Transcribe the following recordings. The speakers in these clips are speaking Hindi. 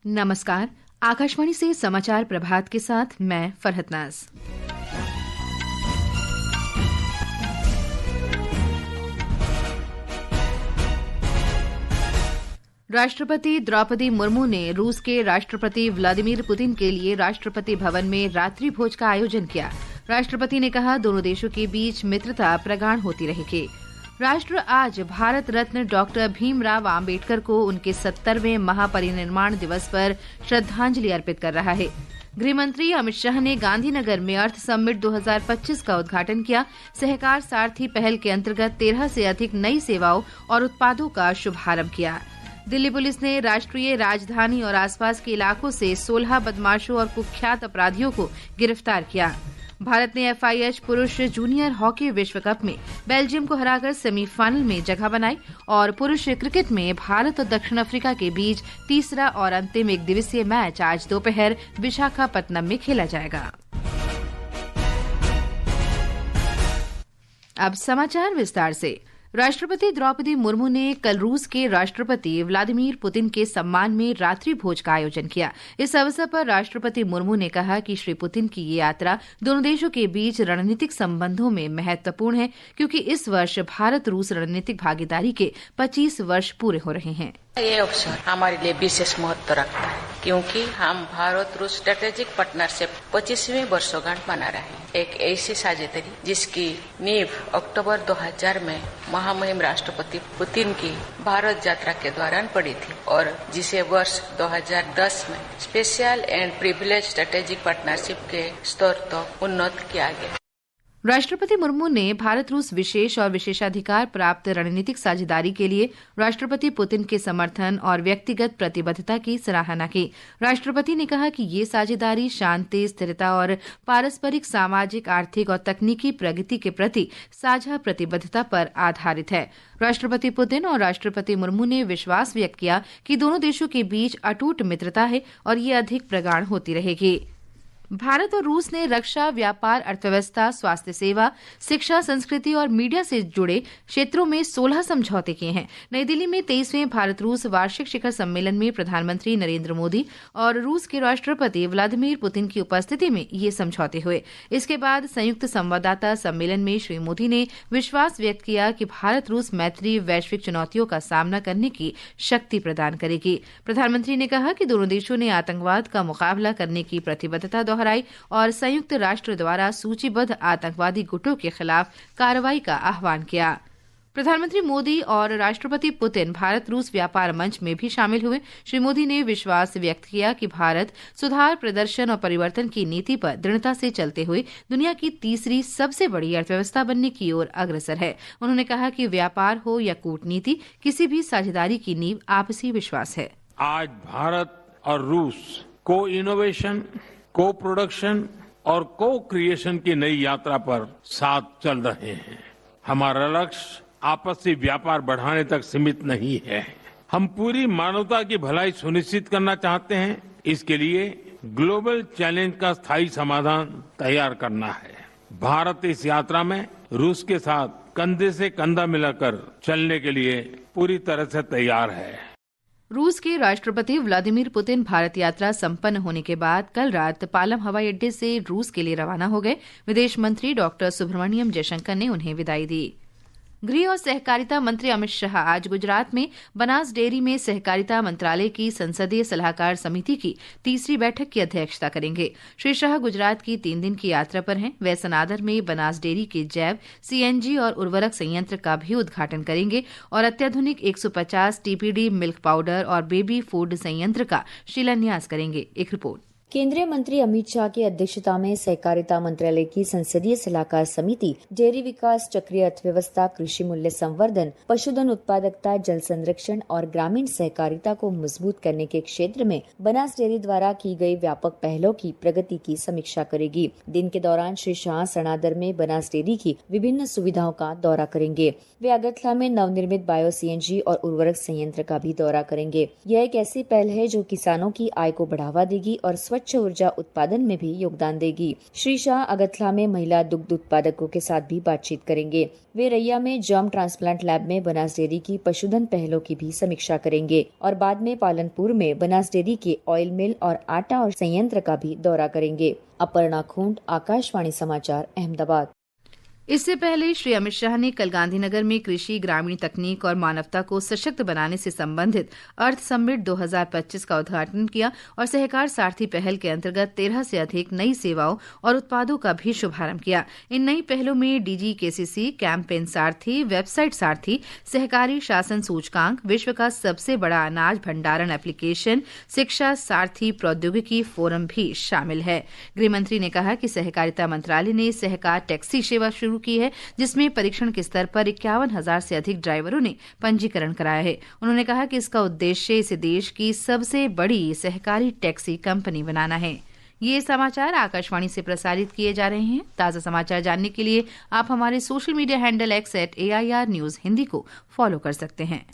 नमस्कार। आकाशवाणी से समाचार प्रभात के साथ मैं फरहत नाज। राष्ट्रपति द्रौपदी मुर्मू ने रूस के राष्ट्रपति व्लादिमीर पुतिन के लिए राष्ट्रपति भवन में रात्रि भोज का आयोजन किया। राष्ट्रपति ने कहा, दोनों देशों के बीच मित्रता प्रगाढ़ होती रहेगी। राष्ट्र आज भारत रत्न डॉक्टर भीमराव आम्बेडकर को उनके 70वें महापरिनिर्वाण दिवस पर श्रद्धांजलि अर्पित कर रहा है। गृहमंत्री अमित शाह ने गांधीनगर में अर्थ समिट 2025 का उद्घाटन किया। सहकार सारथी पहल के अंतर्गत 13 से अधिक नई सेवाओं और उत्पादों का शुभारंभ किया। दिल्ली पुलिस ने राष्ट्रीय राजधानी और आसपास के इलाकों से 16 बदमाशों और कुख्यात अपराधियों को गिरफ्तार किया। भारत ने FIH पुरुष जूनियर हॉकी विश्व कप में बेल्जियम को हराकर सेमीफाइनल में जगह बनाई और पुरुष क्रिकेट में भारत और दक्षिण अफ्रीका के बीच तीसरा और अंतिम एक दिवसीय मैच आज दोपहर विशाखापत्तनम में खेला जाएगा। अब समाचार विस्तार से। राष्ट्रपति द्रौपदी मुर्मू ने कल रूस के राष्ट्रपति व्लादिमीर पुतिन के सम्मान में रात्रि भोज का आयोजन किया। इस अवसर पर राष्ट्रपति मुर्मू ने कहा कि श्री पुतिन की ये यात्रा दोनों देशों के बीच रणनीतिक संबंधों में महत्वपूर्ण है, क्योंकि इस वर्ष भारत रूस रणनीतिक भागीदारी के 25 वर्ष पूरे हो रहे हैं। ये अवसर हमारे लिए विशेष महत्व रखता है, क्योंकि हम भारत रूस स्ट्रेटेजिक पार्टनरशिप 25वीं वर्षगांठ मना रहे हैं। एक ऐसी साझेदारी जिसकी नींव अक्टूबर 2000 में महामहिम राष्ट्रपति पुतिन की भारत यात्रा के दौरान पड़ी थी और जिसे वर्ष 2010 में special and privilege strategic partnership के स्तर तक उन्नत किया गया। राष्ट्रपति मुर्मू ने भारत रूस विशेष और विशेषाधिकार प्राप्त रणनीतिक साझेदारी के लिए राष्ट्रपति पुतिन के समर्थन और व्यक्तिगत प्रतिबद्धता की सराहना की। राष्ट्रपति ने कहा कि ये साझेदारी शांति, स्थिरता और पारस्परिक सामाजिक, आर्थिक और तकनीकी प्रगति के प्रति साझा प्रतिबद्धता पर आधारित है। राष्ट्रपति पुतिन और राष्ट्रपति मुर्मू ने विश्वास व्यक्त किया कि दोनों देशों के बीच अटूट मित्रता है और ये अधिक प्रगाढ़ होती रहेगी। भारत और रूस ने रक्षा, व्यापार, अर्थव्यवस्था, स्वास्थ्य सेवा, शिक्षा, संस्कृति और मीडिया से जुड़े क्षेत्रों में 16 समझौते किए हैं। नई दिल्ली में 23वें भारत रूस वार्षिक शिखर सम्मेलन में प्रधानमंत्री नरेंद्र मोदी और रूस के राष्ट्रपति व्लादिमीर पुतिन की उपस्थिति में ये समझौते हुए। इसके बाद संयुक्त संवाददाता सम्मेलन में श्री मोदी ने विश्वास व्यक्त किया कि भारत रूस मैत्री वैश्विक चुनौतियों का सामना करने की शक्ति प्रदान करेगी। प्रधानमंत्री ने कहा कि दोनों देशों ने आतंकवाद का मुकाबला करने की प्रतिबद्धता और संयुक्त राष्ट्र द्वारा सूचीबद्ध आतंकवादी गुटों के खिलाफ कार्रवाई का आह्वान किया। प्रधानमंत्री मोदी और राष्ट्रपति पुतिन भारत रूस व्यापार मंच में भी शामिल हुए। श्री मोदी ने विश्वास व्यक्त किया कि भारत सुधार, प्रदर्शन और परिवर्तन की नीति पर दृढ़ता से चलते हुए दुनिया की तीसरी सबसे बड़ी अर्थव्यवस्था बनने की ओर अग्रसर है। उन्होंने कहा कि व्यापार हो या कूटनीति, किसी भी साझेदारी की नींव आपसी विश्वास है। आज भारत और रूस को इनोवेशन, को प्रोडक्शन और को क्रिएशन की नई यात्रा पर साथ चल रहे हैं। हमारा लक्ष्य आपसी व्यापार बढ़ाने तक सीमित नहीं है। हम पूरी मानवता की भलाई सुनिश्चित करना चाहते हैं। इसके लिए ग्लोबल चैलेंज का स्थायी समाधान तैयार करना है। भारत इस यात्रा में रूस के साथ कंधे से कंधा मिलाकर चलने के लिए पूरी तरह से तैयार है। रूस के राष्ट्रपति व्लादिमीर पुतिन भारत यात्रा संपन्न होने के बाद कल रात पालम हवाई अड्डे से रूस के लिए रवाना हो गए। विदेश मंत्री डॉक्टर सुब्रमण्यम जयशंकर ने उन्हें विदाई दी। गृह और सहकारिता मंत्री अमित शाह आज गुजरात में बनास डेयरी में सहकारिता मंत्रालय की संसदीय सलाहकार समिति की तीसरी बैठक की अध्यक्षता करेंगे। श्री शाह गुजरात की 3 दिन की यात्रा पर हैं। वे सनादर में बनास डेयरी के जैव, CNG और उर्वरक संयंत्र का भी उद्घाटन करेंगे और अत्याधुनिक 150 TPD मिल्क पाउडर और बेबी फूड संयंत्र का शिलान्यास करेंगे। एक रिपोर्ट। केंद्रीय मंत्री अमित शाह की अध्यक्षता में सहकारिता मंत्रालय की संसदीय सलाहकार समिति डेयरी विकास, चक्रीय अर्थव्यवस्था, कृषि मूल्य संवर्धन, पशुधन उत्पादकता, जल संरक्षण और ग्रामीण सहकारिता को मजबूत करने के क्षेत्र में बनास डेयरी द्वारा की गई व्यापक पहलों की प्रगति की समीक्षा करेगी। दिन के दौरान श्री शाह सनादर में बनास डेयरी की विभिन्न सुविधाओं का दौरा करेंगे। वे अगरतला में नवनिर्मित बायो CNG और उर्वरक संयंत्र का भी दौरा करेंगे। यह एक ऐसी पहल है जो किसानों की आय को बढ़ावा देगी और स्वच्छ स्वच्छ ऊर्जा उत्पादन में भी योगदान देगी। श्री शाह अगथला में महिला दुग्ध उत्पादकों के साथ भी बातचीत करेंगे। वे रैया में जर्म ट्रांसप्लांट लैब में बनास डेयरी की पशुधन पहलों की भी समीक्षा करेंगे और बाद में पालनपुर में बनास डेयरी के ऑयल मिल और आटा और संयंत्र का भी दौरा करेंगे। अपर्णा खूंट, आकाशवाणी समाचार, अहमदाबाद। इससे पहले श्री अमित शाह ने कल गांधीनगर में कृषि, ग्रामीण तकनीक और मानवता को सशक्त बनाने से संबंधित अर्थ समिट 2025 का उद्घाटन किया और सहकार सारथी पहल के अंतर्गत 13 से अधिक नई सेवाओं और उत्पादों का भी शुभारंभ किया। इन नई पहलों में डीजी केसीसी, कैंपेन सारथी, वेबसाइट सारथी, सहकारी शासन सूचकांक, विश्व का सबसे बड़ा अनाज भंडारण एप्लीकेशन, शिक्षा सारथी प्रौद्योगिकी फोरम भी शामिल है। गृहमंत्री ने कहा कि सहकारिता मंत्रालय ने सहकार टैक्सी सेवा शुरू की है, जिसमें परीक्षण के स्तर पर 51,000 से अधिक ड्राइवरों ने पंजीकरण कराया है। उन्होंने कहा कि इसका उद्देश्य इसे देश की सबसे बड़ी सहकारी टैक्सी कंपनी बनाना है। ये समाचार आकाशवाणी से प्रसारित किए जा रहे हैं। ताजा समाचार जानने के लिए आप हमारे social media handle @AIR News Hindi को फॉलो कर सकते हैं।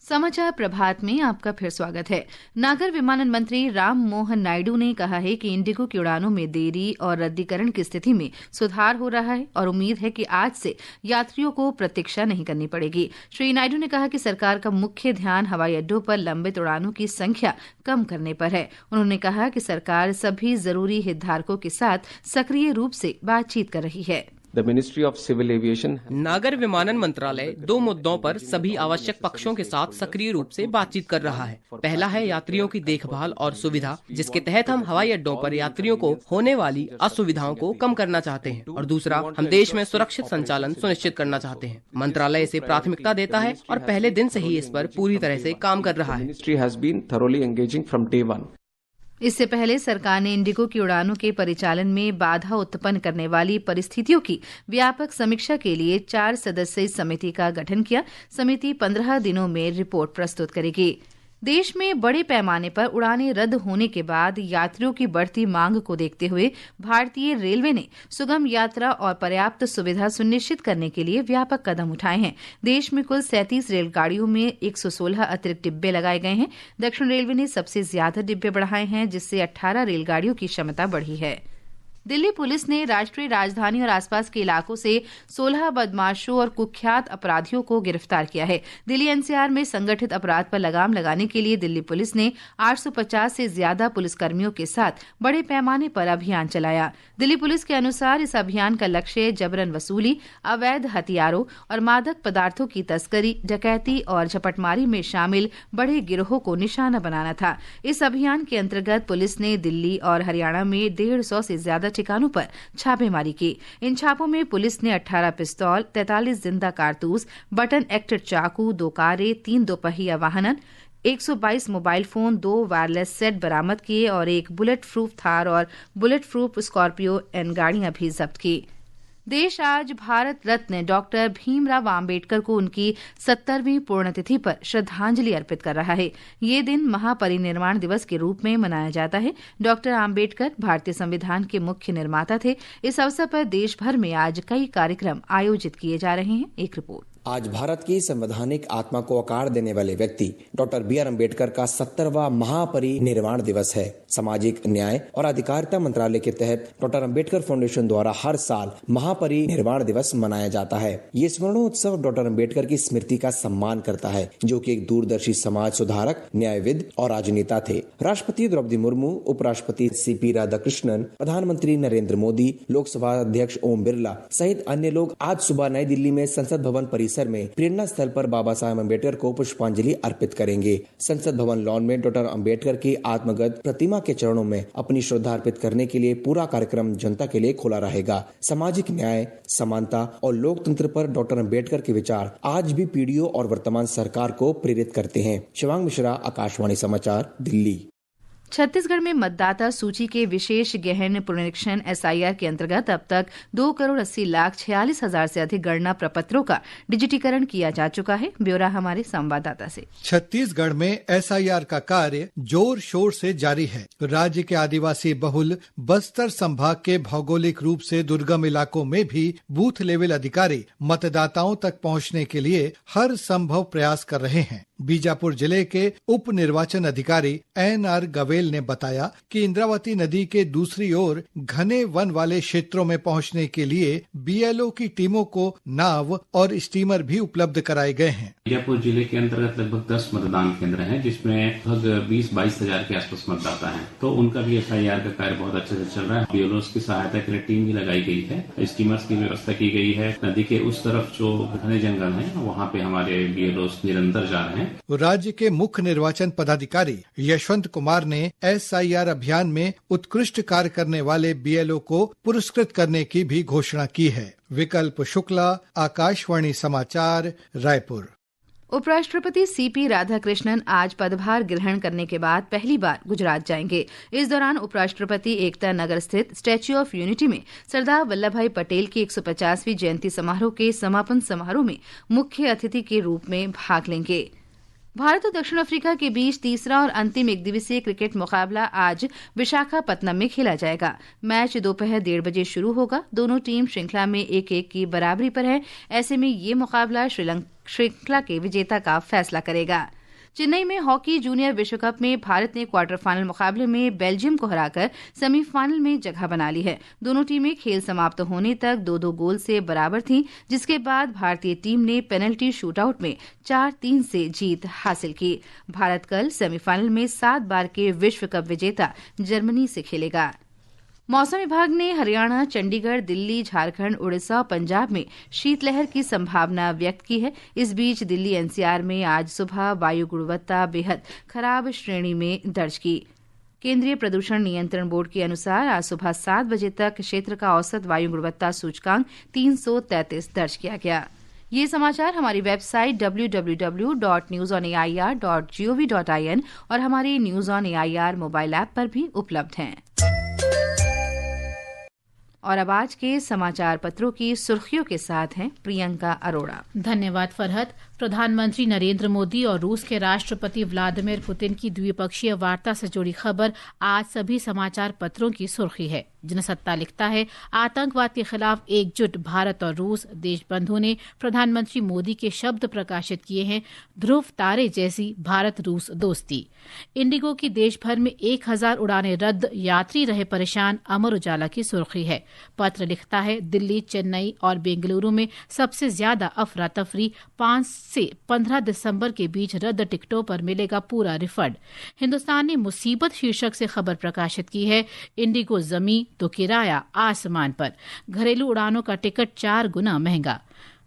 समाचार प्रभात में आपका फिर स्वागत है। नागर विमानन मंत्री राम मोहन नायडू ने कहा है कि इंडिगो की उड़ानों में देरी और रद्दीकरण की स्थिति में सुधार हो रहा है और उम्मीद है कि आज से यात्रियों को प्रतीक्षा नहीं करनी पड़ेगी। श्री नायडू ने कहा कि सरकार का मुख्य ध्यान हवाई अड्डों पर लंबित उड़ानों की संख्या कम करने पर है। उन्होंने कहा कि सरकार सभी जरूरी हितधारकों के साथ सक्रिय रूप से बातचीत कर रही है। The Ministry of Civil Aviation नागर विमानन मंत्रालय 2 मुद्दों पर सभी आवश्यक पक्षों के साथ सक्रिय रूप से बातचीत कर रहा है। पहला है यात्रियों की देखभाल और सुविधा, जिसके तहत हम हवाई अड्डों पर यात्रियों को होने वाली असुविधाओं को कम करना चाहते हैं और दूसरा हम देश में सुरक्षित संचालन सुनिश्चित करना चाहते हैं। मंत्रालय इसे प्राथमिकता देता है और पहले दिन से ही इस पर पूरी तरह से काम कर रहा है। Ministry has been thoroughly engaging from day one. इससे पहले सरकार ने इंडिगो की उड़ानों के परिचालन में बाधा उत्पन्न करने वाली परिस्थितियों की व्यापक समीक्षा के लिए 4 सदस्यीय समिति का गठन किया। समिति 15 दिनों में रिपोर्ट प्रस्तुत करेगी। देश में बड़े पैमाने पर उड़ानें रद्द होने के बाद यात्रियों की बढ़ती मांग को देखते हुए भारतीय रेलवे ने सुगम यात्रा और पर्याप्त सुविधा सुनिश्चित करने के लिए व्यापक कदम उठाए हैं। देश में कुल 37 रेलगाड़ियों में 116 अतिरिक्त डिब्बे लगाए गए हैं। दक्षिण रेलवे ने सबसे ज्यादा डिब्बे बढ़ाए हैं, जिससे 18 रेलगाड़ियों की क्षमता बढ़ी है। दिल्ली पुलिस ने राष्ट्रीय राजधानी और आसपास के इलाकों से 16 बदमाशों और कुख्यात अपराधियों को गिरफ्तार किया है। दिल्ली एनसीआर में संगठित अपराध पर लगाम लगाने के लिए दिल्ली पुलिस ने 850 से ज्यादा पुलिसकर्मियों के साथ बड़े पैमाने पर अभियान चलाया। दिल्ली पुलिस के अनुसार इस अभियान का लक्ष्य जबरन वसूली, अवैध हथियारों और मादक पदार्थों की तस्करी, डकैती और झपटमारी में शामिल बड़े गिरोहों को निशाना बनाना था। इस अभियान के अंतर्गत पुलिस ने दिल्ली और हरियाणा में 150 से ज्यादा ठिकानों पर छापेमारी की। इन छापों में पुलिस ने 18 पिस्तौल, 43 जिंदा कारतूस, बटन एक्टेड चाकू, 2 कारें, 3 दोपहिया वाहन, 122 मोबाइल फोन, 2 वायरलेस सेट बरामद किए और एक बुलेट प्रूफ थार और बुलेट प्रूफ स्कॉर्पियो एन गाड़ियां भी जब्त की। देश आज भारत रत्न डॉक्टर भीमराव आम्बेडकर को उनकी 70वीं पुण्यतिथि पर श्रद्धांजलि अर्पित कर रहा है। ये दिन महापरिनिर्वाण दिवस के रूप में मनाया जाता है। डॉक्टर आम्बेडकर भारतीय संविधान के मुख्य निर्माता थे। इस अवसर पर देश भर में आज कई कार्यक्रम आयोजित किए जा रहे हैं। एक रिपोर्ट। आज भारत की संवैधानिक आत्मा को आकार देने वाले व्यक्ति डॉक्टर BR अम्बेडकर का 70वां महापरिनिर्वाण दिवस है। सामाजिक न्याय और अधिकारिता मंत्रालय के तहत डॉक्टर अम्बेडकर फाउंडेशन द्वारा हर साल महापरिनिर्वाण दिवस मनाया जाता है। ये स्मरणोत्सव डॉक्टर अम्बेडकर की स्मृति का सम्मान करता है, जो कि एक दूरदर्शी समाज सुधारक, न्यायविद और राजनेता थे। राष्ट्रपति द्रौपदी मुर्मू, उपराष्ट्रपति CP राधाकृष्णन, प्रधानमंत्री नरेंद्र मोदी, लोकसभा अध्यक्ष ओम बिरला सहित अन्य लोग आज सुबह नई दिल्ली में संसद भवन परिसर में प्रेरणा स्थल पर बाबा साहेब अम्बेडकर को पुष्पांजलि अर्पित करेंगे। संसद भवन लॉन में डॉक्टर अम्बेडकर की आत्मगत प्रतिमा के चरणों में अपनी श्रद्धा अर्पित करने के लिए पूरा कार्यक्रम जनता के लिए खुला रहेगा। सामाजिक न्याय, समानता और लोकतंत्र पर डॉक्टर अम्बेडकर के विचार आज भी पीढ़ियों और वर्तमान सरकार को प्रेरित करते हैं। शिवांग मिश्रा, आकाशवाणी समाचार, दिल्ली। छत्तीसगढ़ में मतदाता सूची के विशेष गहन पुनरीक्षण SIR के अंतर्गत अब तक 2,80,46,000 से अधिक गणना प्रपत्रों का डिजिटीकरण किया जा चुका है। ब्यौरा हमारे संवाददाता से। छत्तीसगढ़ में SIR का कार्य जोर शोर से जारी है। राज्य के आदिवासी बहुल बस्तर संभाग के भौगोलिक रूप से दुर्गम इलाकों में भी बूथ लेवल अधिकारी मतदाताओं तक पहुंचने के लिए हर संभव प्रयास कर रहे हैं। बीजापुर जिले के उप निर्वाचन अधिकारी NR गवेल ने बताया कि इंद्रावती नदी के दूसरी ओर घने वन वाले क्षेत्रों में पहुंचने के लिए BLO की टीमों को नाव और स्टीमर भी उपलब्ध कराए गए हैं। बीजापुर जिले के अंतर्गत लगभग 10 मतदान केंद्र हैं, जिसमें लगभग 20-22 हजार के आसपास मतदाता हैं। तो उनका भी FIR का कार्य बहुत अच्छे से चल रहा है। BLOs की सहायता के लिए टीम भी लगाई गई है, स्टीमर्स की व्यवस्था की गई है। नदी के उस तरफ जो घने जंगल हैं, वहाँ पे हमारे BLOs निरंतर जा रहे हैं। राज्य के मुख्य निर्वाचन पदाधिकारी यशवंत कुमार ने SIR अभियान में उत्कृष्ट कार्य करने वाले BLO को पुरस्कृत करने की भी घोषणा की है। विकल्प शुक्ला, आकाशवाणी समाचार, रायपुर। उपराष्ट्रपति CP राधाकृष्णन आज पदभार ग्रहण करने के बाद पहली बार गुजरात जाएंगे। इस दौरान उपराष्ट्रपति एकता नगर स्थित स्टैच्यू ऑफ यूनिटी में सरदार वल्लभ भाई पटेल की 150वीं जयंती समारोह के समापन समारोह में मुख्य अतिथि के रूप में भाग लेंगे। भारत और दक्षिण अफ्रीका के बीच तीसरा और अंतिम एकदिवसीय क्रिकेट मुकाबला आज विशाखापत्तनम में खेला जाएगा। मैच दोपहर 1:30 बजे शुरू होगा। दोनों टीम श्रृंखला में 1-1 की बराबरी पर है। ऐसे में ये मुकाबला श्रृंखला के विजेता का फैसला करेगा। चेन्नई में हॉकी जूनियर विश्व कप में भारत ने क्वार्टर फाइनल मुकाबले में बेल्जियम को हराकर सेमीफाइनल में जगह बना ली है। दोनों टीमें खेल समाप्त होने तक 2-2 गोल से बराबर थीं, जिसके बाद भारतीय टीम ने पेनल्टी शूटआउट में 4-3 से जीत हासिल की। भारत कल सेमीफाइनल में 7 बार के विश्व कप विजेता जर्मनी से खेलेगा। मौसम विभाग ने हरियाणा, चंडीगढ़, दिल्ली, झारखंड, उड़ीसा और पंजाब में शीतलहर की संभावना व्यक्त की है। इस बीच दिल्ली NCR में आज सुबह वायु गुणवत्ता बेहद खराब श्रेणी में दर्ज की। केंद्रीय प्रदूषण नियंत्रण बोर्ड के अनुसार आज सुबह 7 बजे तक क्षेत्र का औसत वायु गुणवत्ता सूचकांक 333 दर्ज किया गया। ये समाचार हमारी वेबसाइट www.newsonair.gov.in और हमारे news on AIR mobile app पर भी उपलब्ध हैं। और अब आज के समाचार पत्रों की सुर्खियों के साथ हैं प्रियंका अरोड़ा। धन्यवाद फरहत। प्रधानमंत्री नरेंद्र मोदी और रूस के राष्ट्रपति व्लादिमीर पुतिन की द्विपक्षीय वार्ता से जुड़ी खबर आज सभी समाचार पत्रों की सुर्खी है। जनसत्ता लिखता है, आतंकवाद के खिलाफ एकजुट भारत और रूस। देशबंधु ने प्रधानमंत्री मोदी के शब्द प्रकाशित किए हैं, ध्रुव तारे जैसी भारत रूस दोस्ती। इंडिगो की देश भर में 1000 उड़ानें रद्द, यात्री रहे परेशान। अमर उजाला की सुर्खी है। पत्र लिखता है, दिल्ली, चेन्नई और बेंगलुरु में सबसे ज्यादा अफरा तफरी। 5 से 15 दिसंबर के बीच रद्द टिकटों पर मिलेगा पूरा रिफंड। हिंदुस्तान ने मुसीबत शीर्षक से खबर प्रकाशित की है, इंडिगो जमी तो किराया आसमान पर। घरेलू उड़ानों का टिकट 4 गुना महंगा।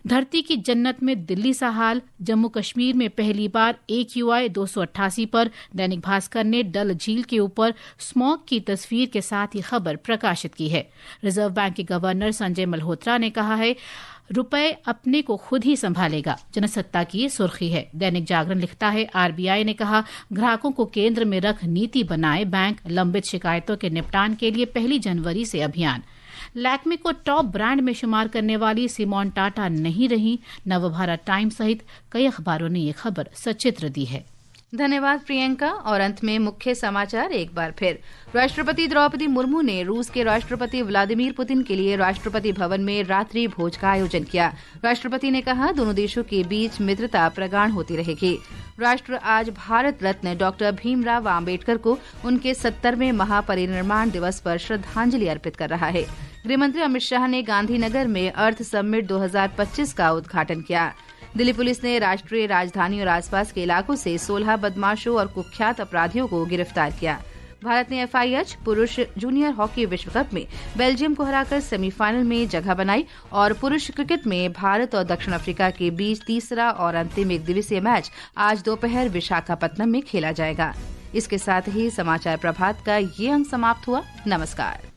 धरती की जन्नत में दिल्ली सा हाल। जम्मू कश्मीर में पहली बार AQI 288 पर। दैनिक भास्कर ने डल झील के ऊपर स्मॉग की तस्वीर के साथ ही खबर प्रकाशित की है। रिजर्व बैंक के गवर्नर संजय मल्होत्रा ने कहा है, रुपए अपने को खुद ही संभालेगा। जनसत्ता की ये सुर्खी है। दैनिक जागरण लिखता है, RBI ने कहा, ग्राहकों को केंद्र में रख नीति बनाए बैंक। लंबित शिकायतों के निपटान के लिए 1 जनवरी से अभियान। लैक्मे को टॉप ब्रांड में शुमार करने वाली सिमोन टाटा नहीं रही। नवभारत टाइम्स सहित कई अखबारों ने ये खबर सचित्र दी है। धन्यवाद प्रियंका। और अंत में मुख्य समाचार एक बार फिर। राष्ट्रपति द्रौपदी मुर्मू ने रूस के राष्ट्रपति व्लादिमीर पुतिन के लिए राष्ट्रपति भवन में रात्रि भोज का आयोजन किया। राष्ट्रपति ने कहा, दोनों देशों के बीच मित्रता प्रगाढ़ होती रहेगी। राष्ट्र आज भारत रत्न डॉक्टर भीमराव आम्बेडकर को उनके 70वें महापरिनिर्वाण दिवस पर श्रद्धांजलि अर्पित कर रहा है। गृहमंत्री अमित शाह ने गांधीनगर में अर्थ समिट 2025 का उद्घाटन किया। दिल्ली पुलिस ने राष्ट्रीय राजधानी और आसपास के इलाकों से 16 बदमाशों और कुख्यात अपराधियों को गिरफ्तार किया। भारत ने FIH पुरुष जूनियर हॉकी विश्व कप में बेल्जियम को हराकर सेमीफाइनल में जगह बनाई। और पुरुष क्रिकेट में भारत और दक्षिण अफ्रीका के बीच तीसरा और अंतिम एकदिवसीय मैच आज दोपहर विशाखापत्तनम में खेला जाएगा। इसके साथ ही समाचार प्रभात का ये अंक समाप्त हुआ। नमस्कार।